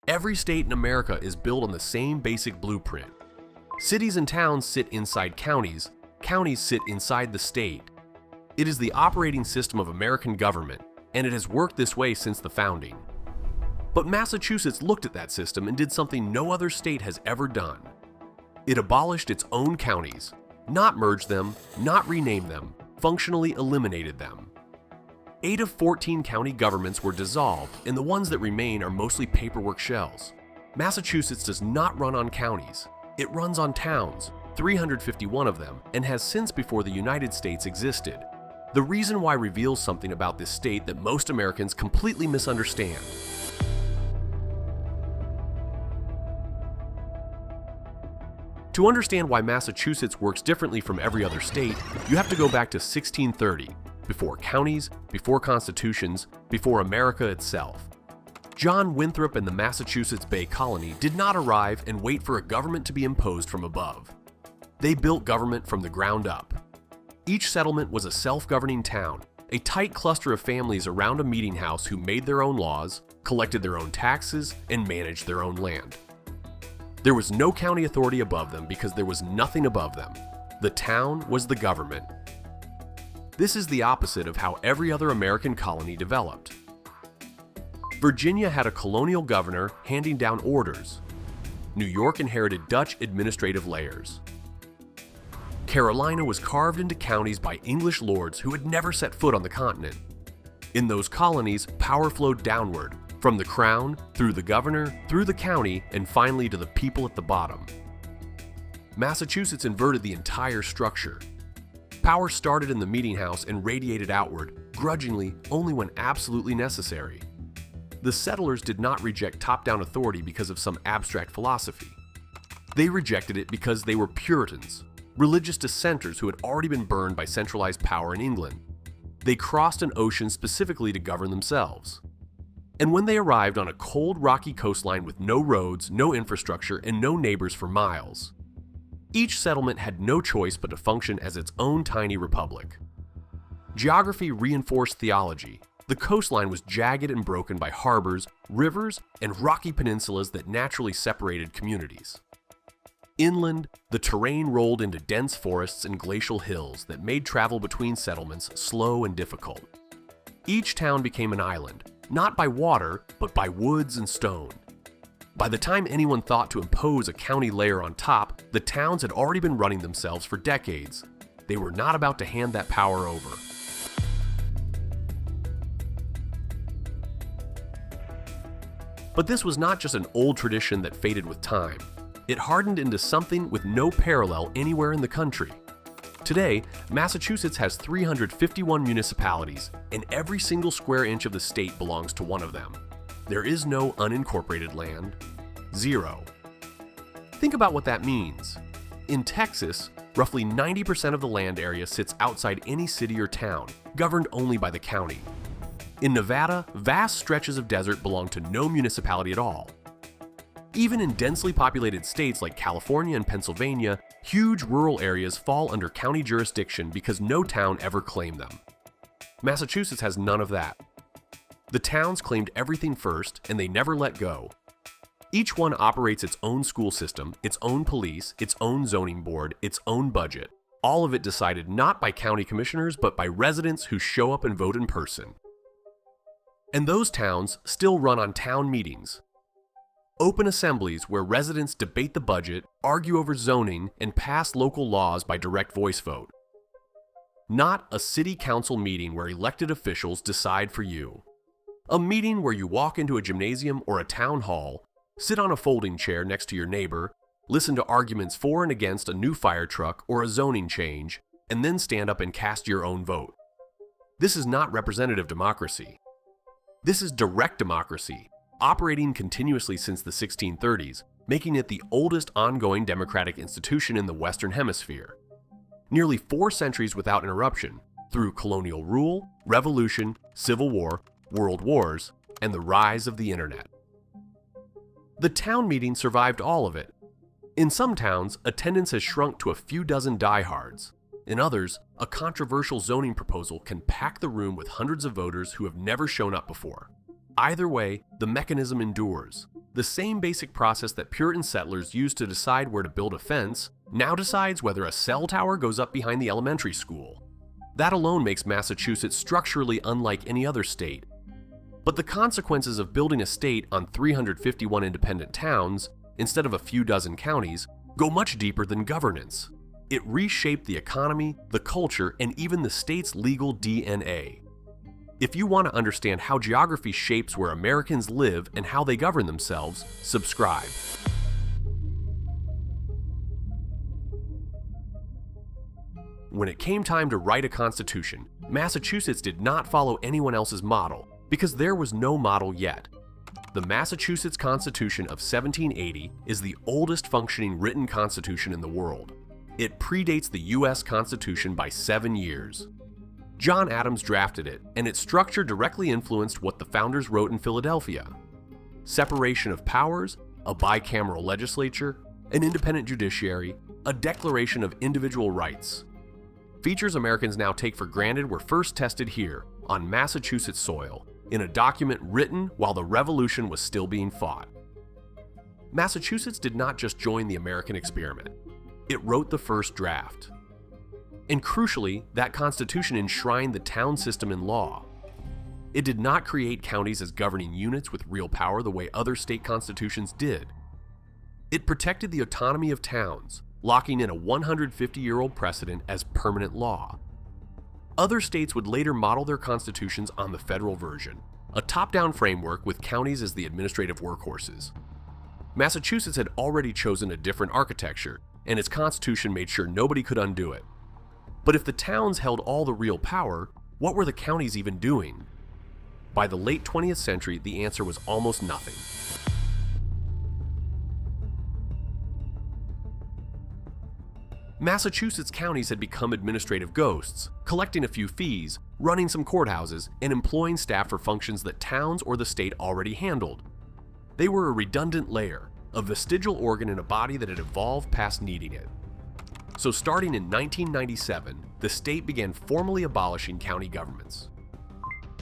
Every state in America is built on the same basic blueprint. Cities and towns sit inside counties, counties sit inside the state. It is the operating system of American government, and it has worked this way since the founding. But Massachusetts looked at that system and did something no other state has ever done. It abolished its own counties, not merged them, not renamed them, functionally eliminated them. 8 of 14 county governments were dissolved, and the ones that remain are mostly paperwork shells. Massachusetts does not run on counties. It runs on towns, 351 of them, and has since before the United States existed. The reason why reveals something about this state that most Americans completely misunderstand. To understand why Massachusetts works differently from every other state, you have to go back to 1630, before counties, before constitutions, before America itself. John Winthrop and the Massachusetts Bay Colony did not arrive and wait for a government to be imposed from above. They built government from the ground up. Each settlement was a self-governing town, a tight cluster of families around a meeting house who made their own laws, collected their own taxes, and managed their own land. There was no county authority above them because there was nothing above them. The town was the government. This is the opposite of how every other American colony developed. Virginia had a colonial governor handing down orders. New York inherited Dutch administrative layers. Carolina was carved into counties by English lords who had never set foot on the continent. In those colonies, power flowed downward, from the crown, through the governor, through the county, and finally to the people at the bottom. Massachusetts inverted the entire structure. Power started in the meeting house and radiated outward, grudgingly, only when absolutely necessary. The settlers did not reject top-down authority because of some abstract philosophy. They rejected it because they were Puritans, religious dissenters who had already been burned by centralized power in England. They crossed an ocean specifically to govern themselves. And when they arrived on a cold, rocky coastline with no roads, no infrastructure, and no neighbors for miles, each settlement had no choice but to function as its own tiny republic. Geography reinforced theology. The coastline was jagged and broken by harbors, rivers, and rocky peninsulas that naturally separated communities. Inland, the terrain rolled into dense forests and glacial hills that made travel between settlements slow and difficult. Each town became an island, not by water, but by woods and stone. By the time anyone thought to impose a county layer on top, the towns had already been running themselves for decades. They were not about to hand that power over. But this was not just an old tradition that faded with time. It hardened into something with no parallel anywhere in the country. Today, Massachusetts has 351 municipalities, and every single square inch of the state belongs to one of them. There is no unincorporated land. Zero. Think about what that means. In Texas, roughly 90% of the land area sits outside any city or town, governed only by the county. In Nevada, vast stretches of desert belong to no municipality at all. Even in densely populated states like California and Pennsylvania, huge rural areas fall under county jurisdiction because no town ever claimed them. Massachusetts has none of that. The towns claimed everything first, and they never let go. Each one operates its own school system, its own police, its own zoning board, its own budget. All of it decided not by county commissioners, but by residents who show up and vote in person. And those towns still run on town meetings. Open assemblies where residents debate the budget, argue over zoning, and pass local laws by direct voice vote. Not a city council meeting where elected officials decide for you. A meeting where you walk into a gymnasium or a town hall, sit on a folding chair next to your neighbor, listen to arguments for and against a new fire truck or a zoning change, and then stand up and cast your own vote. This is not representative democracy. This is direct democracy, operating continuously since the 1630s, making it the oldest ongoing democratic institution in the Western Hemisphere. Nearly 4 centuries without interruption, through colonial rule, revolution, civil war, world wars, and the rise of the internet. The town meeting survived all of it. In some towns, attendance has shrunk to a few dozen diehards. In others, a controversial zoning proposal can pack the room with hundreds of voters who have never shown up before. Either way, the mechanism endures. The same basic process that Puritan settlers used to decide where to build a fence now decides whether a cell tower goes up behind the elementary school. That alone makes Massachusetts structurally unlike any other state. But the consequences of building a state on 351 independent towns, instead of a few dozen counties, go much deeper than governance. It reshaped the economy, the culture, and even the state's legal DNA. If you want to understand how geography shapes where Americans live and how they govern themselves, subscribe. When it came time to write a constitution, Massachusetts did not follow anyone else's model, because there was no model yet. The Massachusetts Constitution of 1780 is the oldest functioning written constitution in the world. It predates the U.S. Constitution by 7 years. John Adams drafted it, and its structure directly influenced what the founders wrote in Philadelphia. Separation of powers, a bicameral legislature, an independent judiciary, a declaration of individual rights. Features Americans now take for granted were first tested here, on Massachusetts soil, in a document written while the Revolution was still being fought. Massachusetts did not just join the American experiment. It wrote the first draft. And crucially, that constitution enshrined the town system in law. It did not create counties as governing units with real power the way other state constitutions did. It protected the autonomy of towns, locking in a 150-year-old precedent as permanent law. Other states would later model their constitutions on the federal version, a top-down framework with counties as the administrative workhorses. Massachusetts had already chosen a different architecture, and its constitution made sure nobody could undo it. But if the towns held all the real power, what were the counties even doing? By the late 20th century, the answer was almost nothing. Massachusetts counties had become administrative ghosts, collecting a few fees, running some courthouses, and employing staff for functions that towns or the state already handled. They were a redundant layer, a vestigial organ in a body that had evolved past needing it. So starting in 1997, the state began formally abolishing county governments.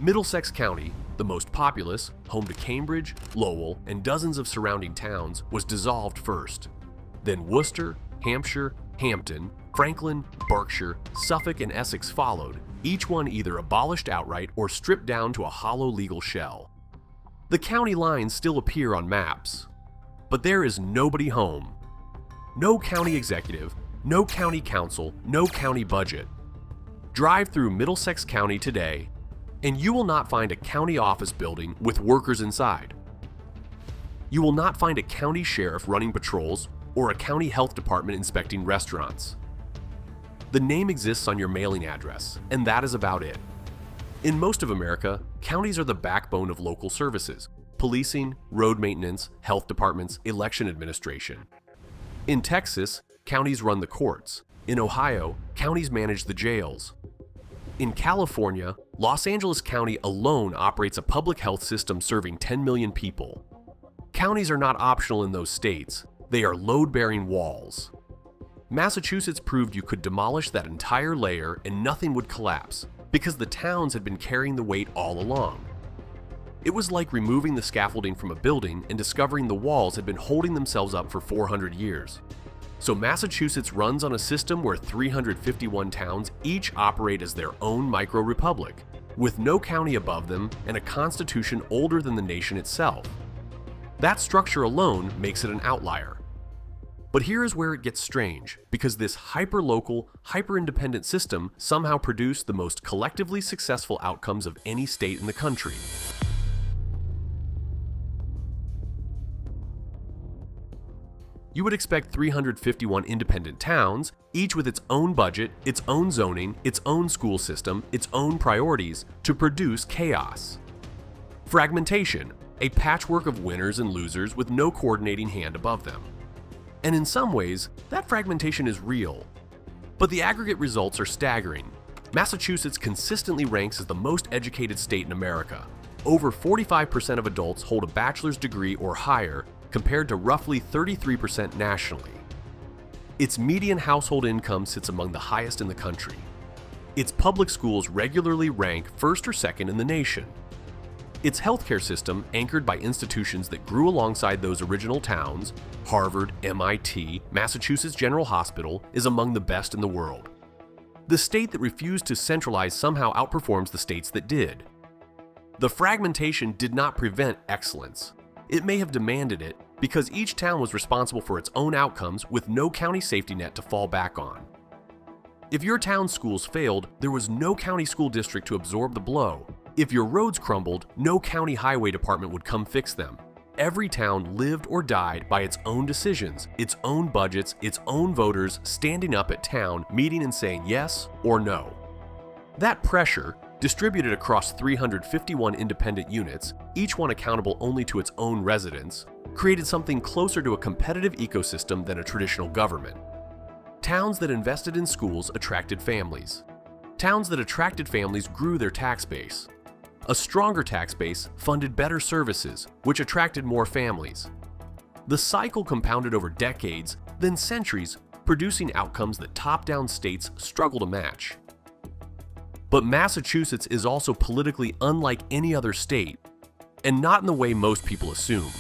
Middlesex County, the most populous, home to Cambridge, Lowell, and dozens of surrounding towns, was dissolved first. Then Worcester, Hampshire, Hampton, Franklin, Berkshire, Suffolk, and Essex followed, each one either abolished outright or stripped down to a hollow legal shell. The county lines still appear on maps, but there is nobody home. No county executive, no county council, no county budget. Drive through Middlesex County today, and you will not find a county office building with workers inside. You will not find a county sheriff running patrols or a county health department inspecting restaurants. The name exists on your mailing address, and that is about it. In most of America, counties are the backbone of local services: policing, road maintenance, health departments, election administration. In Texas, counties run the courts. In Ohio, counties manage the jails. In California, Los Angeles County alone operates a public health system serving 10 million people. Counties are not optional in those states. They are load-bearing walls. Massachusetts proved you could demolish that entire layer and nothing would collapse, because the towns had been carrying the weight all along. It was like removing the scaffolding from a building and discovering the walls had been holding themselves up for 400 years. So Massachusetts runs on a system where 351 towns each operate as their own micro-republic, with no county above them and a constitution older than the nation itself. That structure alone makes it an outlier. But here is where it gets strange, because this hyper-local, hyper-independent system somehow produced the most collectively successful outcomes of any state in the country. You would expect 351 independent towns, each with its own budget, its own zoning, its own school system, its own priorities, to produce chaos. Fragmentation, a patchwork of winners and losers with no coordinating hand above them. And in some ways, that fragmentation is real. But the aggregate results are staggering. Massachusetts consistently ranks as the most educated state in America. Over 45% of adults hold a bachelor's degree or higher, compared to roughly 33% nationally. Its median household income sits among the highest in the country. Its public schools regularly rank first or second in the nation. Its healthcare system, anchored by institutions that grew alongside those original towns, Harvard, MIT, Massachusetts General Hospital, is among the best in the world. The state that refused to centralize somehow outperforms the states that did. The fragmentation did not prevent excellence. It may have demanded it because each town was responsible for its own outcomes with no county safety net to fall back on. If your town's schools failed, there was no county school district to absorb the blow. If your roads crumbled, no county highway department would come fix them. Every town lived or died by its own decisions, its own budgets, its own voters standing up at town, meeting and saying yes or no. That pressure, distributed across 351 independent units, each one accountable only to its own residents, created something closer to a competitive ecosystem than a traditional government. Towns that invested in schools attracted families. Towns that attracted families grew their tax base. A stronger tax base funded better services, which attracted more families. The cycle compounded over decades, then centuries, producing outcomes that top-down states struggle to match. But Massachusetts is also politically unlike any other state, and not in the way most people assume.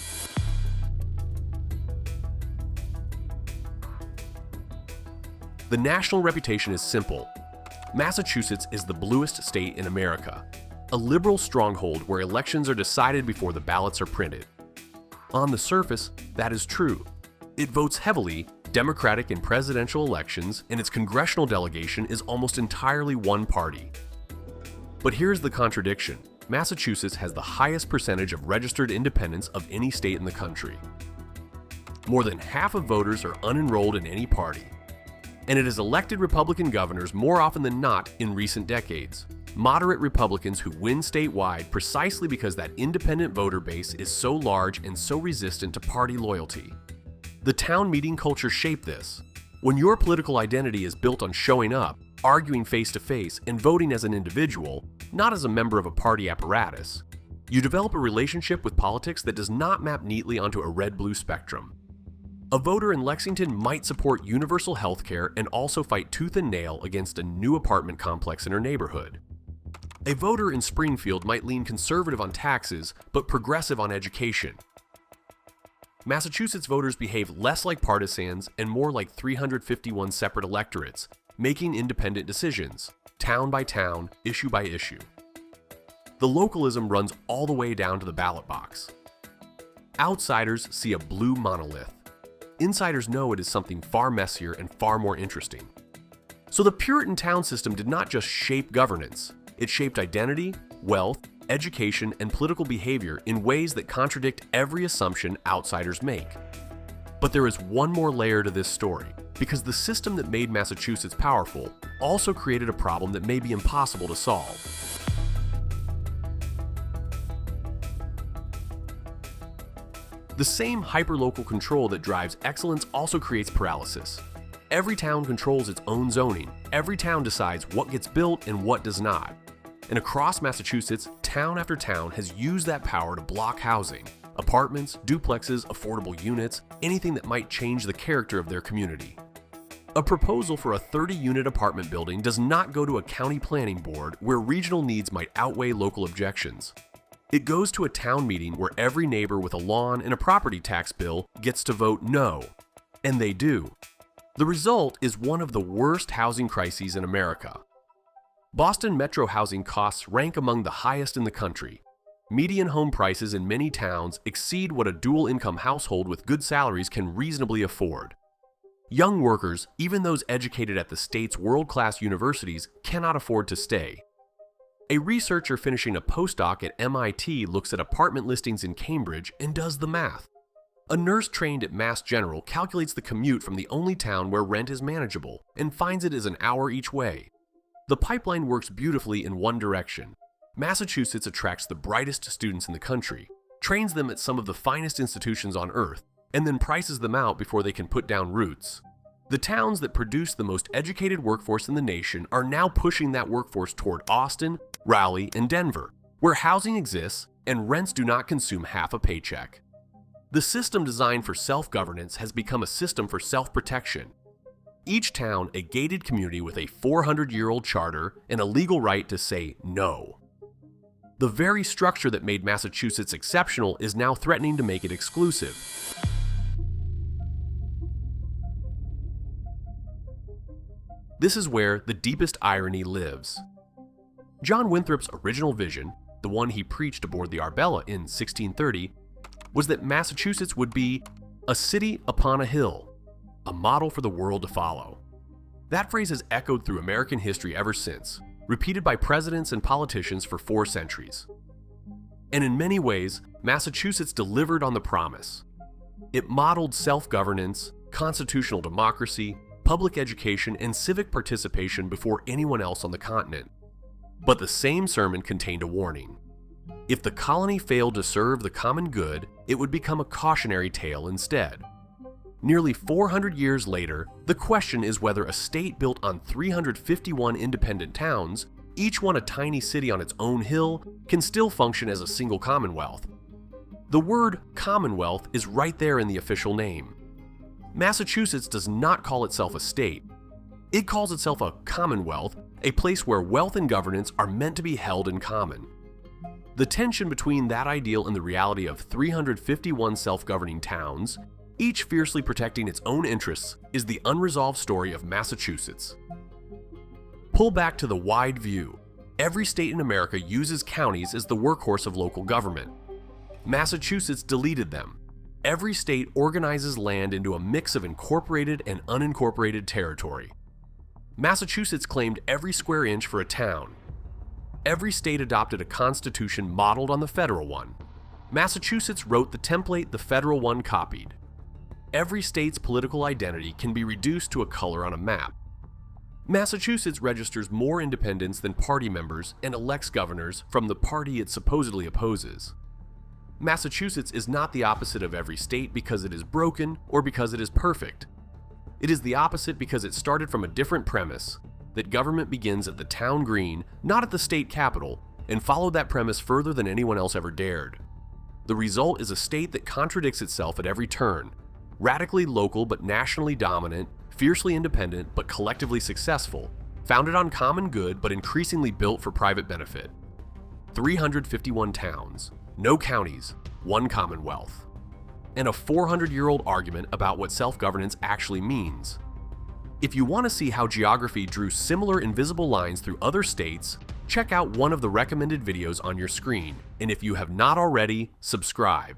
The national reputation is simple. Massachusetts is the bluest state in America, a liberal stronghold where elections are decided before the ballots are printed. On the surface, that is true. It votes heavily, Democratic in presidential elections, and its congressional delegation is almost entirely one party. But here's the contradiction. Massachusetts has the highest percentage of registered independents of any state in the country. More than half of voters are unenrolled in any party. And it has elected Republican governors more often than not in recent decades. Moderate Republicans who win statewide precisely because that independent voter base is so large and so resistant to party loyalty. The town meeting culture shaped this. When your political identity is built on showing up, arguing face to face, and voting as an individual, not as a member of a party apparatus, you develop a relationship with politics that does not map neatly onto a red-blue spectrum. A voter in Lexington might support universal health care and also fight tooth and nail against a new apartment complex in her neighborhood. A voter in Springfield might lean conservative on taxes, but progressive on education. Massachusetts voters behave less like partisans and more like 351 separate electorates, making independent decisions, town by town, issue by issue. The localism runs all the way down to the ballot box. Outsiders see a blue monolith. Insiders know it is something far messier and far more interesting. So the Puritan town system did not just shape governance. It shaped identity, wealth, education, and political behavior in ways that contradict every assumption outsiders make. But there is one more layer to this story, because the system that made Massachusetts powerful also created a problem that may be impossible to solve. The same hyper-local control that drives excellence also creates paralysis. Every town controls its own zoning. Every town decides what gets built and what does not. And across Massachusetts, town after town has used that power to block housing. Apartments, duplexes, affordable units, anything that might change the character of their community. A proposal for a 30-unit apartment building does not go to a county planning board where regional needs might outweigh local objections. It goes to a town meeting where every neighbor with a lawn and a property tax bill gets to vote no. And they do. The result is one of the worst housing crises in America. Boston metro housing costs rank among the highest in the country. Median home prices in many towns exceed what a dual-income household with good salaries can reasonably afford. Young workers, even those educated at the state's world-class universities, cannot afford to stay. A researcher finishing a postdoc at MIT looks at apartment listings in Cambridge and does the math. A nurse trained at Mass General calculates the commute from the only town where rent is manageable and finds it is an hour each way. The pipeline works beautifully in one direction. Massachusetts attracts the brightest students in the country, trains them at some of the finest institutions on earth, and then prices them out before they can put down roots. The towns that produce the most educated workforce in the nation are now pushing that workforce toward Austin, Raleigh, and Denver, where housing exists and rents do not consume half a paycheck. The system designed for self-governance has become a system for self-protection. Each town a gated community with a 400-year-old charter and a legal right to say no. The very structure that made Massachusetts exceptional is now threatening to make it exclusive. This is where the deepest irony lives. John Winthrop's original vision, the one he preached aboard the Arbella in 1630, was that Massachusetts would be a city upon a hill, a model for the world to follow. That phrase has echoed through American history ever since, repeated by presidents and politicians for 4 centuries. And in many ways, Massachusetts delivered on the promise. It modeled self-governance, constitutional democracy, public education, and civic participation before anyone else on the continent. But the same sermon contained a warning. If the colony failed to serve the common good, it would become a cautionary tale instead. Nearly 400 years later, the question is whether a state built on 351 independent towns, each one a tiny city on its own hill, can still function as a single commonwealth. The word commonwealth is right there in the official name. Massachusetts does not call itself a state. It calls itself a commonwealth, a place where wealth and governance are meant to be held in common. The tension between that ideal and the reality of 351 self-governing towns, each fiercely protecting its own interests, is the unresolved story of Massachusetts. Pull back to the wide view. Every state in America uses counties as the workhorse of local government. Massachusetts deleted them. Every state organizes land into a mix of incorporated and unincorporated territory. Massachusetts claimed every square inch for a town. Every state adopted a constitution modeled on the federal one. Massachusetts wrote the template the federal one copied. Every state's political identity can be reduced to a color on a map. Massachusetts registers more independents than party members and elects governors from the party it supposedly opposes. Massachusetts is not the opposite of every state because it is broken or because it is perfect. It is the opposite because it started from a different premise, that government begins at the town green, not at the state capital, and followed that premise further than anyone else ever dared. The result is a state that contradicts itself at every turn, radically local but nationally dominant, fiercely independent but collectively successful, founded on common good but increasingly built for private benefit. 351 towns, no counties, one commonwealth. And a 400-year-old argument about what self-governance actually means. If you want to see how geography drew similar invisible lines through other states, check out one of the recommended videos on your screen, and if you have not already, subscribe.